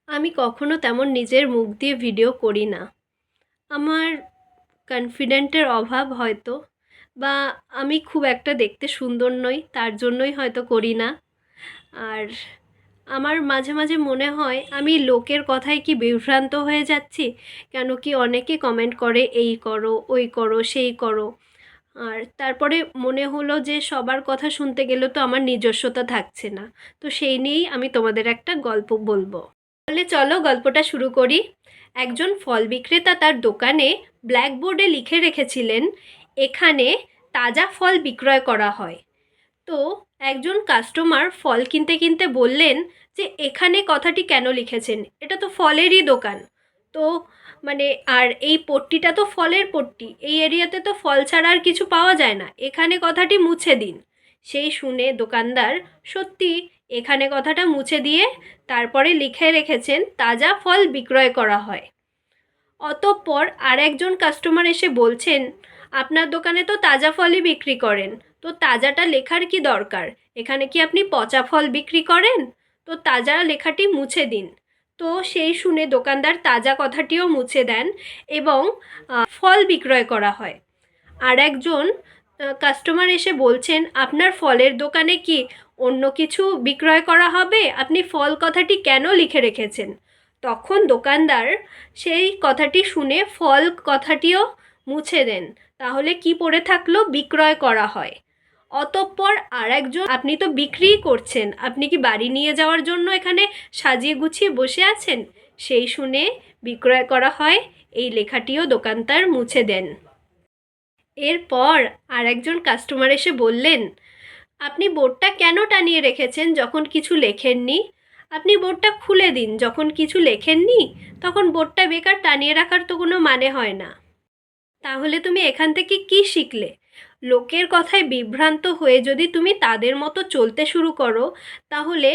আমি কখনো তেমন নিজের মুখ দিয়ে ভিডিও করি না। আমার কনফিডেন্টের অভাব হয়তো, বা আমি খুব একটা দেখতে সুন্দর নই, তার জন্যই হয়তো করি না। আর আমার মাঝে মাঝে মনে হয় আমি লোকের কথায় কি বিভ্রান্ত হয়ে যাচ্ছি। কেন কি অনেকে কমেন্ট করে এই করো, ওই করো, সেই করো। আর তারপরে মনে হলো যে সবার কথা শুনতে গেলে তো আমার নিজস্বতা থাকছে না। তো সেই নিয়েই আমি তোমাদের একটা গল্প বলবো। তাহলে চলো গল্পটা শুরু করি। একজন ফল বিক্রেতা তার দোকানে ব্ল্যাকবোর্ডে লিখে রেখেছিলেন, এখানে তাজা ফল বিক্রয় করা হয়। তো একজন কাস্টমার ফল কিনতে কিনতে বললেন যে এখানে কথাটি কেন লিখেছেন, এটা তো ফলেরই দোকান। তো মানে আর এই পট্টিটা তো ফলের পট্টি, এই এরিয়াতে তো ফল ছাড়া আর কিছু পাওয়া যায় না, এখানে কথাটি মুছে দিন। সেই শুনে দোকানদার সত্যি এখানে কথাটা মুছে দিয়ে তারপরে লিখে রেখেছেন তাজা ফল বিক্রয় করা হয়। অতঃপর আরেকজন কাস্টমার এসে বলছেন, আপনার দোকানে তো তাজা ফলই বিক্রি করেন, তো তাজাটা লেখার কি দরকার, এখানে কি আপনি পচা ফল বিক্রি করেন? তো তাজা লেখাটি মুছে দিন। তো সেই শুনে দোকানদার তাজা কথাটিও মুছে দেন এবং ফল বিক্রয় করা হয়। আর একজন কাস্টমার এসে বলছেন, আপনার ফলের দোকানে কি অন্য কিছু বিক্রয় করা হবে, আপনি ফল কথাটি কেন লিখে রেখেছেন? তখন দোকানদার সেই কথাটি শুনে ফল কথাটিও মুছে দেন। তাহলে কি পড়ে থাকলো, বিক্রয় করা হয়। অতঃপর আর একজন, আপনি তো বিক্রিই করছেন, আপনি কি বাড়ি নিয়ে যাওয়ার জন্য এখানে সাজিয়ে গুছিয়ে বসে আছেন? সেই শুনে বিক্রয় করা হয় এই লেখাটিও দোকানদার মুছে দেন। এরপর আর একজন কাস্টমার এসে বললেন, আপনি বোর্ডটা কেন টানিয়ে রেখেছেন যখন কিছু লেখেননি? আপনি বোর্ডটা খুলে দিন, যখন কিছু লেখেননি তখন বোর্ডটা বেকার টানিয়ে রাখার তো কোনো মানে হয় না। তাহলে তুমি এখান থেকে কি শিখলে? লোকের কথায় বিভ্রান্ত হয়ে যদি তুমি তাদের মতো চলতে শুরু করো, তাহলে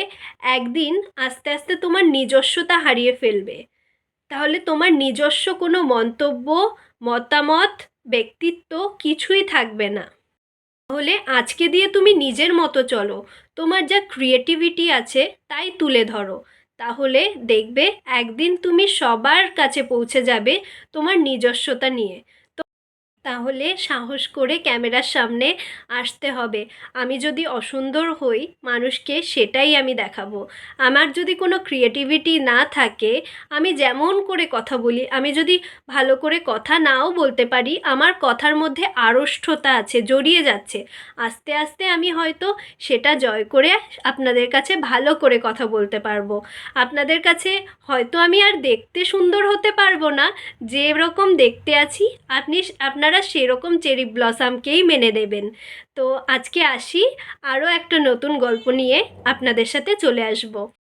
একদিন আস্তে আস্তে তোমার নিজস্বতা হারিয়ে ফেলবে। তাহলে তোমার নিজস্ব কোনো মন্তব্য, মতামত, ব্যক্তিত্ব কিছুই থাকবে না। তাহলে আজকে দিয়ে তুমি নিজের মতো চলো, তোমার যা ক্রিয়েটিভিটি আছে তাই তুলে ধরো। তাহলে দেখবে একদিন তুমি সবার কাছে পৌঁছে যাবে তোমার নিজস্বতা নিয়ে। তাহলে সাহস করে ক্যামেরার সামনে আসতে হবে। আমি যদি অসুন্দর হই মানুষকে সেটাই আমি দেখাবো। আমার যদি কোনো ক্রিয়েটিভিটি না থাকে, আমি যেমন করে কথা বলি, আমি যদি ভালো করে কথা নাও বলতে পারি, আমার কথার মধ্যে আড়ষ্টতা আছে, জড়িয়ে যাচ্ছে, আস্তে আস্তে আমি হয়তো সেটা জয় করে আপনাদের কাছে ভালো করে কথা বলতে পারবো। আপনাদের কাছে হয়তো আমি আর দেখতে সুন্দর হতে পারবো না, যেরকম দেখতে আছি আপনারা সেরকম চেরি ব্লসামকেই মেনে নেবেন। তো আজকে আসি, আরও একটা নতুন গল্প নিয়ে আপনাদের সাথে চলে আসবো।